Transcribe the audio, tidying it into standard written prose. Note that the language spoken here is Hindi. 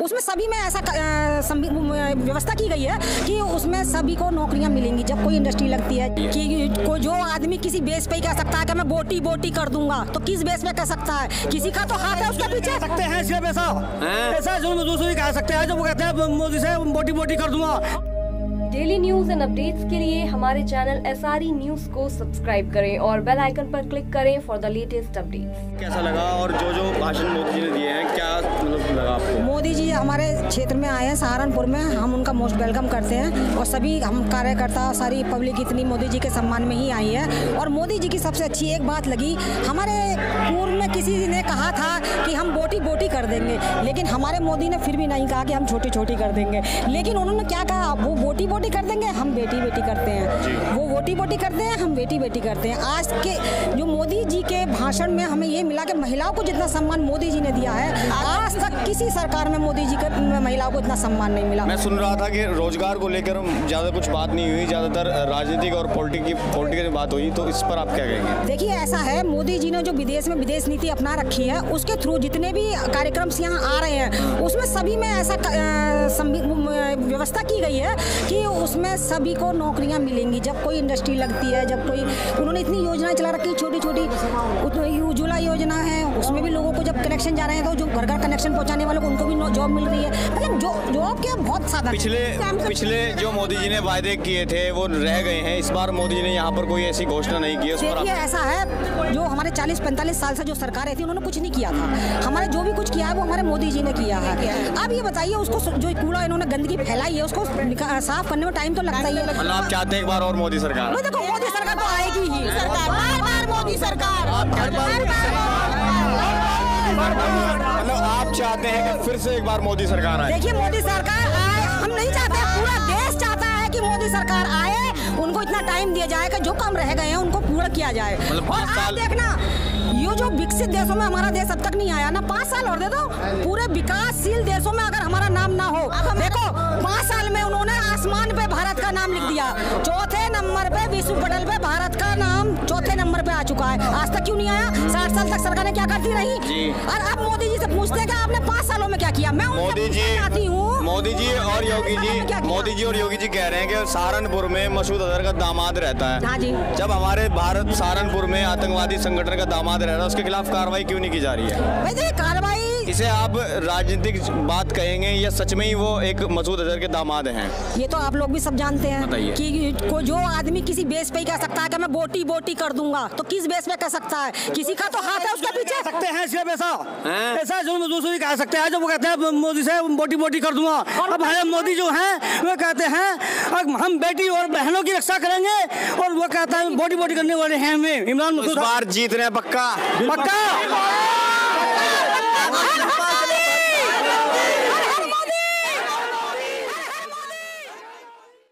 उसमें सभी में ऐसा व्यवस्था की गई है कि उसमें सभी को नौकरियां मिलेंगी जब कोई इंडस्ट्री लगती है। कि जो आदमी किसी बेस पे ही कह सकता है कि मैं बोटी बोटी कर दूंगा, तो किस बेस पे कह सकता है? किसी का तो हाथ है उसके पीछे। सकते हैं सिर्फ ऐसा जो दूसरे कह सकते हैं, जो वो कहते हैं मोदी से बोटी बोटी कर दूंगा। डेली न्यूज एंड अपडेट्स के लिए हमारे चैनल SRE न्यूज को सब्सक्राइब करें और बेल आइकन पर क्लिक करें फॉर द लेटेस्ट अपडेट्स। कैसा लगा और जो भाषण मोदी जी ने दिए हैं, क्या मतलब लगा आपको? मोदी जी हमारे क्षेत्र में आए हैं, सहारनपुर में, हम उनका मोस्ट वेलकम करते हैं और सभी हम कार्यकर्ता, सारी पब्लिक इतनी मोदी जी के सम्मान में ही आई है। और मोदी जी की सबसे अच्छी एक बात लगी, हमारे पूर्व में किसी ने कहा था कि हम बोटी बोटी कर देंगे, लेकिन हमारे मोदी ने फिर भी नहीं कहा कि हम छोटी छोटी कर देंगे, लेकिन उन्होंने क्या कहा, वो बोटी बोटी कर देंगे, हम बेटी बेटी करते हैं। वो बोटी बोटी करते हैं, हम बेटी बेटी करते हैं। आज के जो मोदी जी के भाषण में हमें ये मिला कि महिलाओं को जितना सम्मान मोदी जी ने दिया है, आज तक किसी सरकार में मोदी जी के महिलाओं को इतना सम्मान नहीं मिला। मैं सुन रहा था कि रोजगार को लेकर ज्यादा कुछ बात नहीं हुई, ज्यादातर राजनीतिक और पॉलिटिकल बात हुई, तो इस पर आप क्या कहेंगे? देखिए, ऐसा है, मोदी जी ने जो विदेश में विदेश नीति अपना रखी है, उसके थ्रू जितने भी कार्यक्रम यहाँ आ रहे हैं, उसमें सभी में ऐसा व्यवस्था की गई है कि उसमें सभी को नौकरियां मिलेंगी जब कोई इंडस्ट्री लगती है, जब कोई, उन्होंने इतनी योजनाएं चला रखी है, छोटी छोटी उज्ज्वला योजना है, उसमें भी लोगों को जब कनेक्शन जा रहे हैं तो जो घर घर कनेक्शन पहुंचाने वालों को उनको भी जॉब मिल रही है। मतलब जॉब के बहुत साधन। पिछले जो मोदी जी ने वायदे किए थे वो रह गए हैं, इस बार मोदी जी ने यहाँ पर कोई ऐसी घोषणा नहीं की। देखिए, ऐसा है, जो हमारे 40-45 साल से जो सरकार थी उन्होंने कुछ नहीं किया था। हमारे जो भी कुछ किया है वो हमारे मोदी जी ने किया है। अब ये बताइए, उसको जो कूड़ा इन्होंने गंदगी फैलाई है उसको साफ करने में टाइम तो लगता ही है। मतलब आप चाहते हैं एक बार और मोदी सरकार? देखो, मोदी सरकार तो आएगी ही, बार मोदी सरकार। मतलब आप चाहते हैं कि फिर से एक बार मोदी सरकार आए? देखिए, मोदी सरकार आए, हम नहीं चाहते, पूरा देश चाहता है कि मोदी सरकार आए, उनको इतना टाइम दिया जाए कि जो काम रह गए हैं उनको पूरा किया जाए। मतलब और आप देखना, ये जो विकसित देशों में हमारा देश अब तक नहीं आया ना, 5 साल और दे दो, पूरे विकासशील देशों में अगर हमारा नाम ना हो, देखो 5 साल में उन्होंने आसमान पे भारत का नाम लिख दिया, चौथे नंबर पे विश्व पटल पे भारत का नाम चौथे नंबर पे आ चुका है। आज तक क्यों नहीं आया? 60 साल तक सरकारें क्या करती रही? और अब मोदी जी से पूछते हैं कि आपने 5 सालों में क्या किया? मैं मोदी जी और योगी जी कह रहे हैं कि सहारनपुर में मसूद अजहर का दामाद रहता है। हाँ जी। जब हमारे भारत सहारनपुर में आतंकवादी संगठन का दामाद रह रहा है, उसके खिलाफ कार्रवाई क्यों नहीं की जा रही है? वैसे कार्रवाई, इसे आप राजनीतिक बात कहेंगे या सच में ही वो एक मसूद अजहर के दामाद हैं? ये तो आप लोग भी सब जानते हैं कि जो आदमी किसी बेस पे ही कह सकता है कि मैं बोटी बोटी कर दूंगा, तो किस बेस पे कह सकता है? किसी का तो हाथ है उसके पीछे। सकते हैं सिर्फ ऐसा जो दूसरे कह सकते हैं, जो वो कहते हैं मोदी से बोटी बोटी कर दूंगा। अब हमारे मोदी जो हैं वो कहते हैं हम बेटी और बहनों की रक्षा करेंगे, और वो कहता है बोटी बोटी करने वाले हैं हमें। इमरान इस बार जीत रहे हैं पक्का?